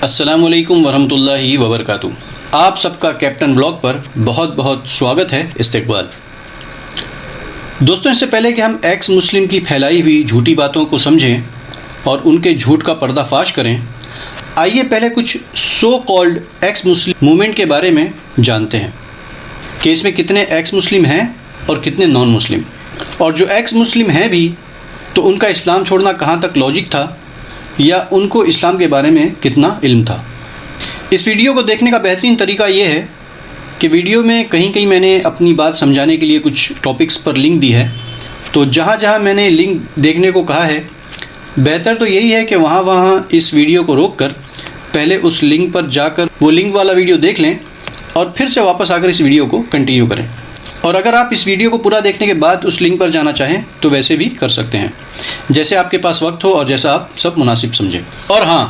السلام علیکم ورحمۃ اللہ وبرکاتہ۔ آپ سب کا کیپٹن بلاگ پر بہت بہت سواگت ہے، استقبال۔ دوستوں، اس سے پہلے کہ ہم ایکس مسلم کی پھیلائی ہوئی جھوٹی باتوں کو سمجھیں اور ان کے جھوٹ کا پردہ فاش کریں، آئیے پہلے کچھ سو کالڈ ایکس مسلم موومنٹ کے بارے میں جانتے ہیں کہ اس میں کتنے ایکس مسلم ہیں اور کتنے نان مسلم، اور جو ایکس مسلم ہیں بھی تو ان کا اسلام چھوڑنا کہاں تک لاجک تھا یا ان کو اسلام کے بارے میں کتنا علم تھا۔ اس ویڈیو کو دیکھنے کا بہترین طریقہ یہ ہے کہ ویڈیو میں کہیں کہیں میں نے اپنی بات سمجھانے کے لیے کچھ ٹاپکس پر لنک دی ہے، تو جہاں جہاں میں نے لنک دیکھنے کو کہا ہے، بہتر تو یہی ہے کہ وہاں اس ویڈیو کو روک کر پہلے اس لنک پر جا کر وہ لنک والا ویڈیو دیکھ لیں اور پھر سے واپس آ کر اس ویڈیو کو کنٹینیو کریں۔ اور اگر آپ اس ویڈیو کو پورا دیکھنے کے بعد اس لنک پر جانا چاہیں تو ویسے بھی کر سکتے ہیں، جیسے آپ کے پاس وقت ہو اور جیسا آپ سب مناسب سمجھیں۔ اور ہاں،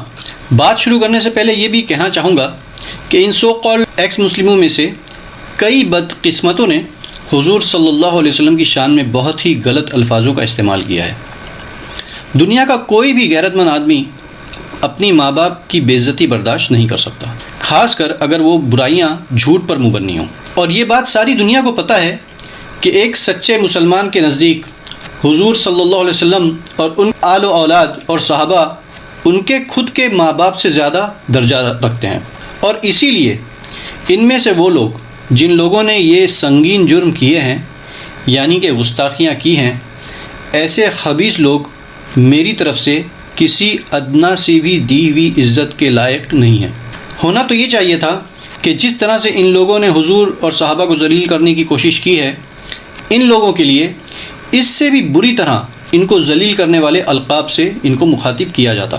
بات شروع کرنے سے پہلے یہ بھی کہنا چاہوں گا کہ ان سو کالڈ ایکس مسلموں میں سے کئی بدقسمتوں نے حضور صلی اللہ علیہ وسلم کی شان میں بہت ہی غلط الفاظوں کا استعمال کیا ہے۔ دنیا کا کوئی بھی غیرت مند آدمی اپنی ماں باپ کی بے عزتی برداشت نہیں کر سکتا، خاص کر اگر وہ برائیاں جھوٹ پر مبنی ہوں۔ اور یہ بات ساری دنیا کو پتہ ہے کہ ایک سچے مسلمان کے نزدیک حضور صلی اللہ علیہ وسلم اور ان آل و اولاد اور صحابہ ان کے خود کے ماں باپ سے زیادہ درجہ رکھتے ہیں، اور اسی لیے ان میں سے وہ لوگ جن لوگوں نے یہ سنگین جرم کیے ہیں، یعنی کہ گستاخیاں کی ہیں، ایسے خبیث لوگ میری طرف سے کسی ادنا سی بھی دی ہوئی عزت کے لائق نہیں ہیں۔ ہونا تو یہ چاہیے تھا کہ جس طرح سے ان لوگوں نے حضور اور صحابہ کو ذلیل کرنے کی کوشش کی ہے، ان لوگوں کے لیے اس سے بھی بری طرح ان کو ذلیل کرنے والے القاب سے ان کو مخاطب کیا جاتا۔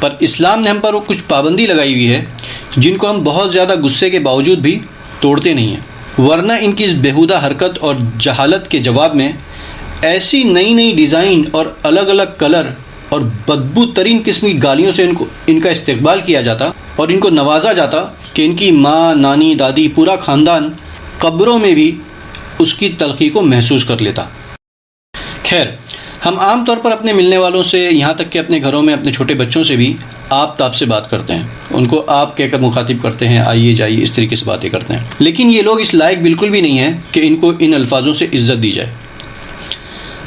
پر اسلام نے ہم پر وہ کچھ پابندی لگائی ہوئی ہے جن کو ہم بہت زیادہ غصے کے باوجود بھی توڑتے نہیں ہیں، ورنہ ان کی اس بیہودہ حرکت اور جہالت کے جواب میں ایسی نئی نئی ڈیزائن اور الگ الگ کلر اور بدبو ترین قسم کی گالیوں سے ان کا استقبال کیا جاتا اور ان کو نوازا جاتا کہ ان کی ماں، نانی، دادی، پورا خاندان قبروں میں بھی اس کی تلخی کو محسوس کر لیتا۔ خیر، ہم عام طور پر اپنے ملنے والوں سے، یہاں تک کہ اپنے گھروں میں اپنے چھوٹے بچوں سے بھی آپ تاب سے بات کرتے ہیں، ان کو آپ کہہ کر مخاطب کرتے ہیں، آئیے جائیے، اس طریقے سے باتیں کرتے ہیں۔ لیکن یہ لوگ اس لائق بالکل بھی نہیں ہیں کہ ان کو ان الفاظوں سے عزت دی جائے،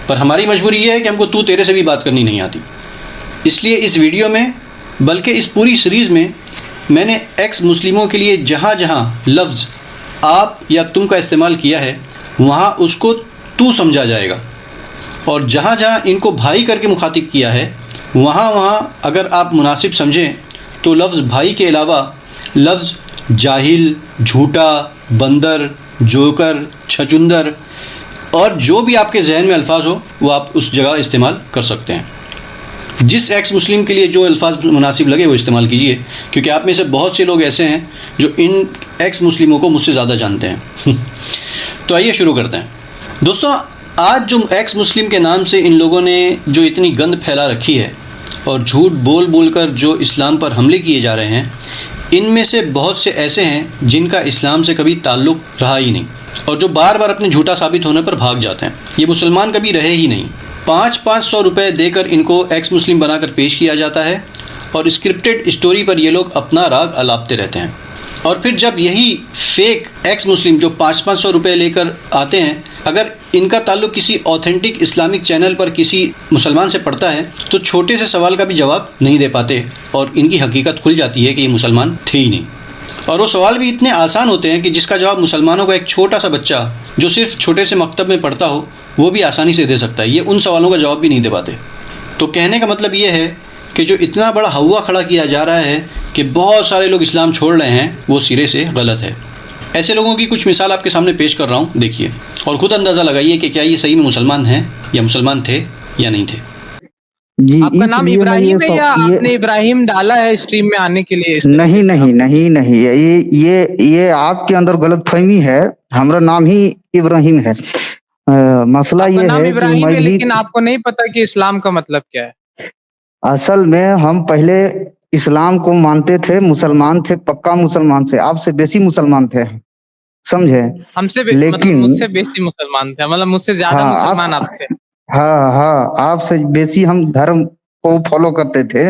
پر ہماری مجبوری یہ ہے کہ ہم کو تو تیرے سے بھی بات کرنی نہیں آتی۔ اس لیے اس ویڈیو میں، بلکہ اس پوری سیریز میں، میں نے ایکس مسلموں کے لیے جہاں جہاں لفظ آپ یا تم کا استعمال کیا ہے وہاں اس کو تو سمجھا جائے گا، اور جہاں جہاں ان کو بھائی کر کے مخاطب کیا ہے وہاں اگر آپ مناسب سمجھیں تو لفظ بھائی کے علاوہ لفظ جاہل، جھوٹا، بندر، جوکر، چھچندر اور جو بھی آپ کے ذہن میں الفاظ ہو وہ آپ اس جگہ استعمال کر سکتے ہیں۔ جس ایکس مسلم کے لیے جو الفاظ مناسب لگے وہ استعمال کیجیے، کیونکہ آپ میں سے بہت سے لوگ ایسے ہیں جو ان ایکس مسلموں کو مجھ سے زیادہ جانتے ہیں۔ تو آئیے شروع کرتے ہیں۔ دوستوں، آج جو ایکس مسلم کے نام سے ان لوگوں نے جو اتنی گند پھیلا رکھی ہے اور جھوٹ بول بول کر جو اسلام پر حملے کیے جا رہے ہیں، ان میں سے بہت سے ایسے ہیں جن کا اسلام سے کبھی تعلق رہا ہی نہیں اور جو بار بار اپنے جھوٹا ثابت ہونے پر بھاگ جاتے ہیں۔ یہ مسلمان کبھی رہے ہی نہیں۔ 500 روپے دے کر ان کو ایکس مسلم بنا کر پیش کیا جاتا ہے اور اسکرپٹڈ اسٹوری پر یہ لوگ اپنا راگ الاپتے رہتے ہیں، اور پھر جب یہی فیک ایکس مسلم جو 500 روپے لے کر آتے ہیں، اگر ان کا تعلق کسی اوتھینٹک اسلامک چینل پر کسی مسلمان سے پڑتا ہے تو چھوٹے سے سوال کا بھی جواب نہیں دے پاتے اور ان کی حقیقت کھل جاتی ہے کہ یہ مسلمان تھے ہی نہیں۔ اور وہ سوال بھی اتنے آسان ہوتے ہیں کہ جس کا جواب مسلمانوں کا ایک چھوٹا سا بچہ جو صرف چھوٹے سے مکتب میں پڑھتا ہو وہ بھی آسانی سے دے سکتا ہے۔ یہ ان سوالوں کا جواب بھی نہیں دے پاتے۔ تو کہنے کا مطلب یہ ہے کہ جو اتنا بڑا ہوا کھڑا کیا جا رہا ہے کہ بہت سارے لوگ اسلام چھوڑ رہے ہیں، وہ سرے سے غلط ہے۔ ایسے لوگوں کی کچھ مثال آپ کے سامنے پیش کر رہا ہوں، دیکھیے اور خود اندازہ لگائیے کہ کیا یہ صحیح میں مسلمان ہیں یا مسلمان تھے یا نہیں تھے۔ جی، آپ کا نام ابراہیم ہے یا آپ نے ابراہیم ڈالا ہے اسٹریم میں آنے کے لیے؟ نہیں، یہ آپ کے اندر غلط فہمی ہے۔ ہمارا نام ہی ابراہیم ہے۔ مسئلہ آپ کا یہ نام ہے کہ ابراہیم میں ہے بھی لیکن آپ کو نہیں پتا کہ اسلام کا مطلب کیا ہے۔ اصل میں ہم پہلے اسلام کو مانتے تھے، مسلمان تھے، پکا مسلمان تھے، آپ سے بیسی مسلمان تھے، سمجھے؟ ہم سے مطلب لیکن مجھ سے بیسی مسلمان تھے، مطلب مجھ سے زیادہ مسلمان آپ تھے۔ ہاں، آپ سے بیسی ہم دھرم کو فالو کرتے تھے،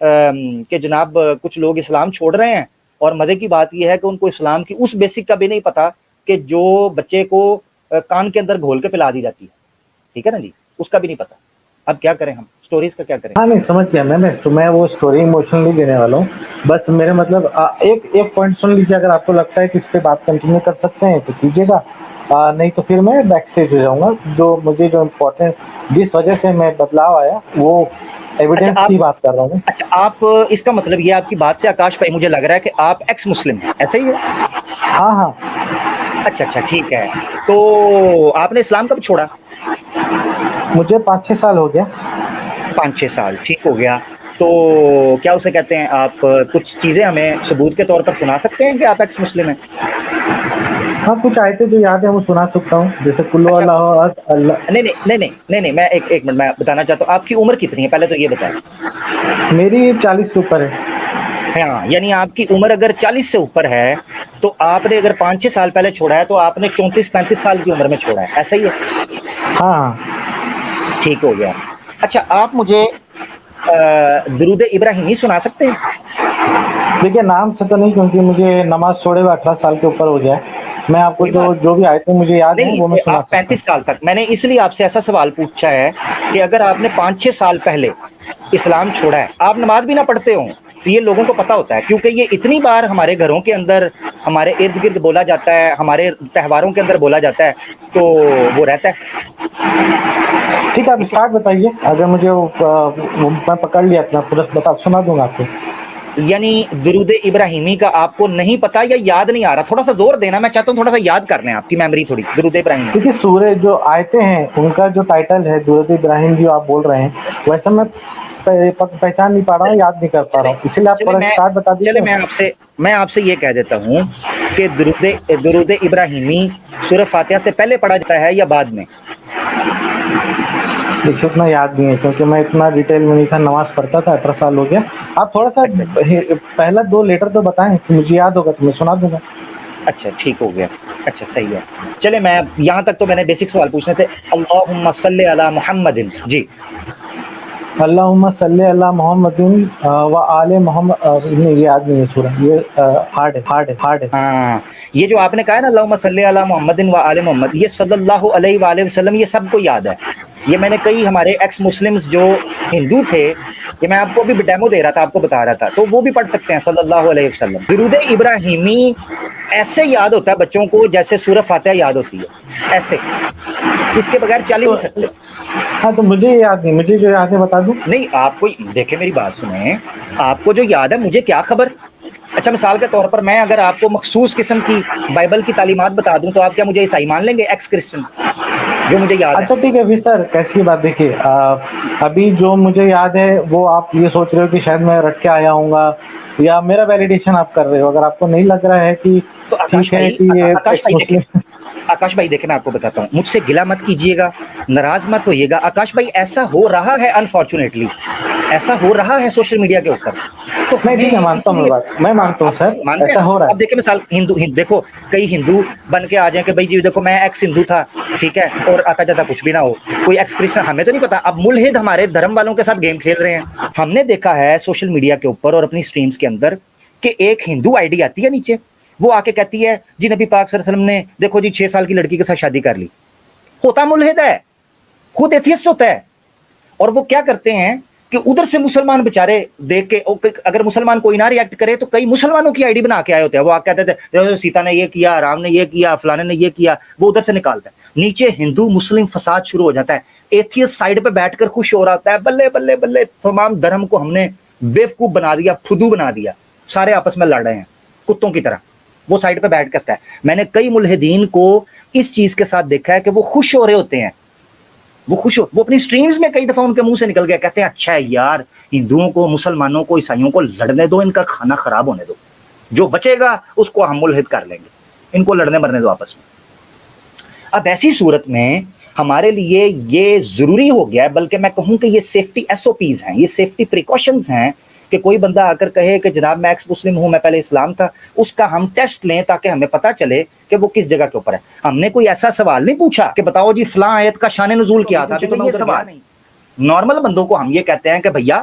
کہ جناب کچھ لوگ اسلام چھوڑ رہے ہیں اور مزے کی بات یہ ہے کہ ان کو اسلام کی اس بیسک کا بھی نہیں پتا کہ جو بچے کو کان کے اندر گھول کے پلا دی جاتی ہے، ٹھیک ہے نا جی، اس کا بھی نہیں پتا. اب کیا کریں ہم، سٹوریز کا کیا کریں؟ ہاں نہیں سمجھ گیا میں وہ اسٹوری ایموشنلی دینے والا ہوں. بس میرے مطلب ایک پوائنٹ سن لیجیے، اگر آپ کو لگتا ہے کہ اس پہ بات کنٹینیو کر سکتے ہیں تو کیجیے گا، نہیں تو پھر میں بیک اسٹیج ہو جاؤں گا. جو امپورٹنٹ جس وجہ سے میں بدلاؤ آیا وہ ایویڈنس کی بات کر رہا ہوں. اچھا، آپ اس کا مطلب یہ آپ کی بات سے آکاش بھائی مجھے لگ رہا ہے کہ آپ ایکس مسلم ہیں، ایسا ہی ہے؟ ہاں اچھا ٹھیک ہے. تو آپ نے اسلام کب چھوڑا؟ مجھے 5-6 سال ہو گیا. 5-6 سال، ٹھیک ہو گیا. تو کیا اسے کہتے ہیں، آپ کچھ چیزیں ہمیں ثبوت کے طور پر سنا سکتے ہیں کہ آپ ایکس مسلم ہیں؟ ہاں کچھ آیتیں جو یاد ہے وہ سنا سکتا ہوں، جیسے کلو اچھا، اللہ. نہیں، میں ایک منٹ میں بتانا چاہتا ہوں. آپ کی عمر کتنی ہے پہلے تو یہ بتائیں. میری 40 کے اوپر ہے. ہاں، یعنی آپ کی عمر اگر 40 سے اوپر ہے تو آپ نے اگر 5-6 سال پہلے چھوڑا ہے تو آپ نے 34-35 سال کی عمر میں چھوڑا ہے، ایسا ہی ہے؟ ہاں ٹھیک ہو گیا. اچھا، آپ مجھے درود ابراہیمی سنا سکتے ہیں؟ دیکھیے نام سے تو نہیں، کیونکہ مجھے نماز چھوڑے ہوئے 18 سال کے اوپر ہو گیا ہے. میں آپ کو کوئی بات جو بھی آیتیں مجھے یاد ہیں وہ میں نہیں، سنا آپ سکتا 35 سال تک، میں نے اس لیے آپ سے ایسا سوال پوچھا ہے کہ اگر آپ نے 5-6 سال پہلے اسلام چھوڑا ہے، آپ نماز بھی نہ پڑھتے ہوں تو یہ لوگوں کو پتا ہوتا ہے، کیونکہ یہ اتنی بار ہمارے گھروں کے اندر، ہمارے ارد گرد بولا جاتا ہے، ہمارے تہواروں کے اندر بولا جاتا ہے، تو وہ رہتا ہے. ہوں. ٹھیک ہے آپ اسٹارٹ بتائیے، اگر مجھے میں پکڑ لیا اپنا پورا سنا دوں گا آپ کو. یعنی درود ابراہیمی کا آپ کو نہیں پتا یا یاد نہیں آ رہا؟ تھوڑا سا زور دینا، میں چاہتا ہوں تھوڑا سا یاد کر لیں، آپ کی میموری تھوڑی. درود ابراہیمی کیونکہ سورہ جو آیتیں ہیں ان کا جو ٹائٹل ہے درود ابراہیم جو آپ بول رہے ہیں، ویسا میں پہچان نہیں پا رہا ہوں، یاد نہیں کر پا رہا ہوں، اسی لیے آپ تھوڑا اسٹارٹ بتا چلے دیجیے. میں آپ سے یہ کہہ دیتا ہوں کہ درود ابراہیمی سورہ فاتحہ سے پہلے پڑھا جاتا ہے یا بعد میں؟ دیکھیے اتنا یاد نہیں ہے کیونکہ میں اتنا ڈیٹیل میں نہیں تھا، نماز پڑھتا تھا، 18 سال ہو گیا. آپ تھوڑا سا پہلا 2 لیٹر تو بتائیں، مجھے یاد ہوگا تو میں سنا دوں گا. اچھا ٹھیک ہو گیا. اچھا صحیح ہے. چلے، میں یہاں تک تو میں نے بیسک سوال پوچھنے تھے. اللہم صلی علی محمد. جی، اللہم صلی علی محمد و آل محمد. نہیں یہ یاد نہیں ہے سورہ، یہ ہارڈ ہے. ہاں، یہ جو آپ نے کہا ہے نا اللہم صلی علی محمد و آل محمد، یہ صلی اللہ علیہ وآلہ وسلم، یہ سب کو یاد ہے. یہ میں نے کئی ہمارے ایکس مسلمز جو ہندو تھے، یہ میں آپ کو ابھی ڈیمو دے رہا تھا، آپ کو بتا رہا تھا، تو وہ بھی پڑھ سکتے ہیں صلی اللہ علیہ وسلم. درود ابراہیمی ایسے یاد ہوتا ہے بچوں کو جیسے سورہ فاتحہ یاد ہوتی ہے، ایسے، اس کے بغیر چل ہی نہیں سکتے. ہاں تو مجھے یاد نہیں، مجھے جو یاد ہے بتا دوں. نہیں، آپ کو دیکھیں، میری بات سنیں، آپ کو جو یاد ہے مجھے کیا خبر. اچھا، مثال کے طور پر میں اگر آپ کو مخصوص قسم کی بائبل کی تعلیمات بتا دوں تو آپ کیا مجھے عیسائی مان لیں گے، ایکس کرسچن، جو مجھے یاد ہے؟ اچھا ٹھیک ہے پھر سر، کیسی بات، دیکھیے ابھی جو مجھے یاد ہے وہ آپ یہ سوچ رہے ہو کہ شاید میں رٹ کے آیا ہوں گا یا میرا ویلیڈیشن آپ کر رہے ہو. اگر آپ کو نہیں لگ رہا ہے کہ تو ٹھیک ہے کہ یہ ایک مسلم. آکاش بھائی دیکھیں، میں آپ کو بتاتا ہوں، مجھ سے گلا مت کیجیے گا، ناراض مت ہوئیے گا. آکاش بھائی ایسا ہو رہا ہے، انفارچونیٹلی ایسا ہو رہا ہے سوشل میڈیا کے اوپر، تو نہیں ہمیں ٹھیک ہے، اس مانتا ہوں لیے، میں بات، میں ہاں مانتا ہوں آپ سر، مانتے ہیں ایسا نا. ہو رہا اب دیکھیں مثال، ہندو دیکھو، کئی ہندو بن کے آ جائیں کہ بھائی جی دیکھو میں ایکس ہندو تھا، ٹھیک ہے، اور آتا جاتا کچھ بھی نہ ہو، کوئی ایکس کرسچن، ہمیں تو نہیں پتا. اب ملحد ہمارے دھرم والوں کے ساتھ گیم کھیل رہے ہیں. ہم نے دیکھا ہے سوشل میڈیا کے اوپر اور اپنی سٹریمز کے اندر کہ ایک ہندو آئی ڈی آتی ہے نیچے، وہ آ کے کہتی ہے جی نبی پاک صلی اللہ علیہ وسلم نے دیکھو جی 6 سال کی لڑکی کے ساتھ شادی کر لی. ہوتا ملحد ہے، خود ایتھیسٹ ہوتا ہے. اور وہ کیا کرتے ہیں کہ ادھر سے مسلمان بےچارے دیکھ کے، اگر مسلمان کوئی نہ ریئیکٹ کرے تو کئی مسلمانوں کی آئی ڈی بنا کے آئے ہوتے ہیں. وہ آ کہتے تھے سیتا نے یہ کیا، رام نے یہ کیا، فلانے نے یہ کیا، وہ ادھر سے نکالتا ہے. نیچے ہندو مسلم فساد شروع ہو جاتا ہے. ایتھیسٹ سائڈ پہ بیٹھ کر خوش ہو رہا ہوتا ہے، بلے بلے بلے، تمام دھرم کو ہم نے بیوقوف بنا دیا، پھدو بنا دیا، سارے آپس میں لڑ رہے ہیں کتوں کی طرح. وہ سائڈ پہ بیٹھ کرتا ہے. میں نے کئی ملحدین کو اس چیز کے ساتھ دیکھا ہے کہ وہ خوش ہو رہے ہوتے ہیں، وہ اپنی سٹریمز میں کئی دفعہ ان کے منہ سے نکل گیا، کہتے ہیں اچھا ہے یار، ہندوؤں کو، مسلمانوں کو، عیسائیوں کو لڑنے دو، ان کا کھانا خراب ہونے دو، جو بچے گا اس کو ہم ملحد کر لیں گے، ان کو لڑنے مرنے دو آپس میں. اب ایسی صورت میں ہمارے لیے یہ ضروری ہو گیا ہے، بلکہ میں کہوں کہ یہ سیفٹی ایس او پیز ہیں، یہ سیفٹی پریکاشنز ہیں کہ کوئی بندہ آ کر کہے کہ جناب میں ایکس مسلم ہوں، میں پہلے اسلام تھا، اس کا ہم ٹیسٹ لیں تاکہ ہمیں پتہ چلے کہ وہ کس جگہ کے اوپر ہے. ہم نے کوئی ایسا سوال نہیں پوچھا کہ بتاؤ جی فلاں آیت کا شان نزول کیا تھا، یہ سوال نہیں. نارمل بندوں کو ہم یہ کہتے ہیں کہ بھیا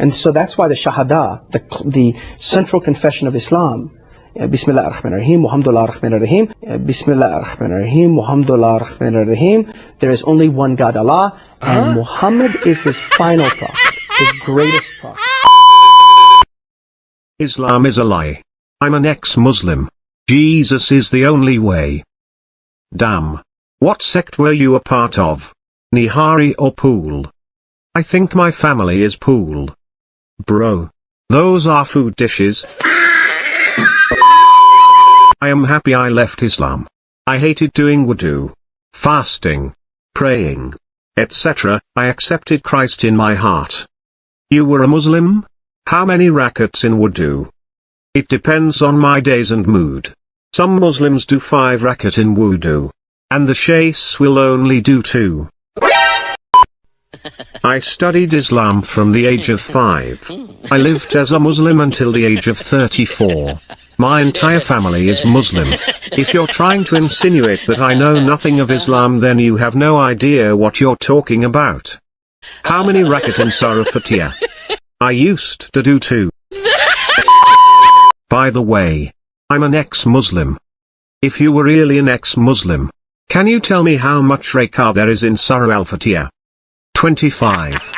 And so that's why the Shahada, the central confession of Islam, Bismillah ar-Rahman ar-Rahim, Muhammadullah ar-Rahman ar-Rahim, Bismillah ar-Rahman ar-Rahim, Muhammadullah ar-Rahman ar-Rahim. There is only one God, Allah, and Muhammad is his final prophet, his greatest prophet. Islam is a lie. I'm an ex-Muslim. Jesus is the only way. Damn. What sect were you a part of? Nihari or Pool? I think my family is Pool. Bro. Those are food dishes. I am happy I left Islam. I hated doing wudu, fasting, praying, etc. I accepted Christ in my heart. You were a Muslim? How many rakats in wudu? It depends on my days and mood. Some Muslims do 5 rakat in wudu. And the sheikhs will only do 2. I studied Islam from the age of 5. I lived as a Muslim until the age of 34. My entire family is Muslim. If you're trying to insinuate that I know nothing of Islam, then you have no idea what you're talking about. How many rakat in Surah Fatiha? I used to do 2. By the way, I'm an ex-Muslim. If you were really an ex-Muslim, can you tell me how much rakah there is in Surah Al-Fatiha? 25.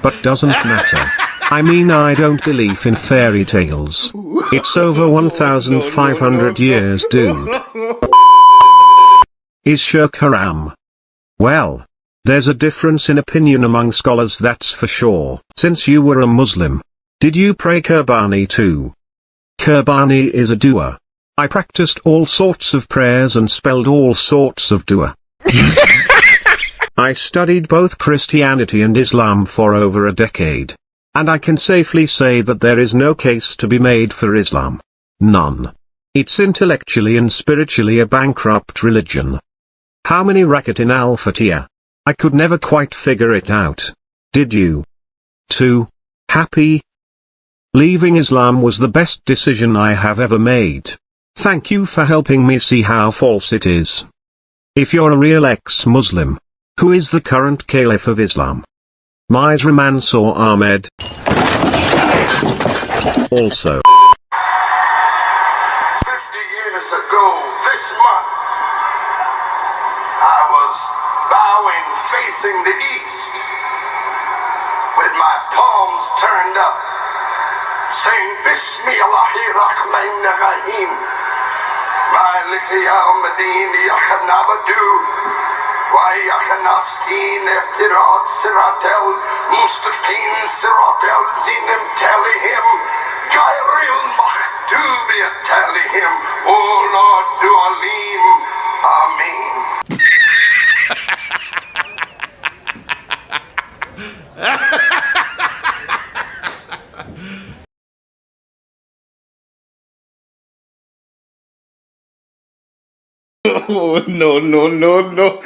But doesn't matter. I mean, I don't believe in fairy tales. It's over 1,500 years, dude. Is shirk haram? Well, there's a difference in opinion among scholars, that's for sure. Since you were a Muslim, did you pray Qurbani too? Qurbani is a dua. I practiced all sorts of prayers and spelled all sorts of dua. I studied both Christianity and Islam for over a decade. And I can safely say that there is no case to be made for Islam. None. It's intellectually and spiritually a bankrupt religion. How many rakat in Al-Fatiha? I could never quite figure it out. Did you? 2. Happy? Leaving Islam was the best decision I have ever made. Thank you for helping me see how false it is. If you're a real ex-Muslim, who is the current Caliph of Islam? Mirza Mansour Ahmed. Also. 50 years ago this month, I was bowing facing the east with my palms turned up, saying Bismillahirrahmanirrahim. Malik yawmiddin iyyaka na'budu wa iyyaka nasta'in ihdinas siratal mustaqim siratal ladzina an'amta ghayril maghdubi alaihim waladdallin. Amen. Oh, no, no, no, no.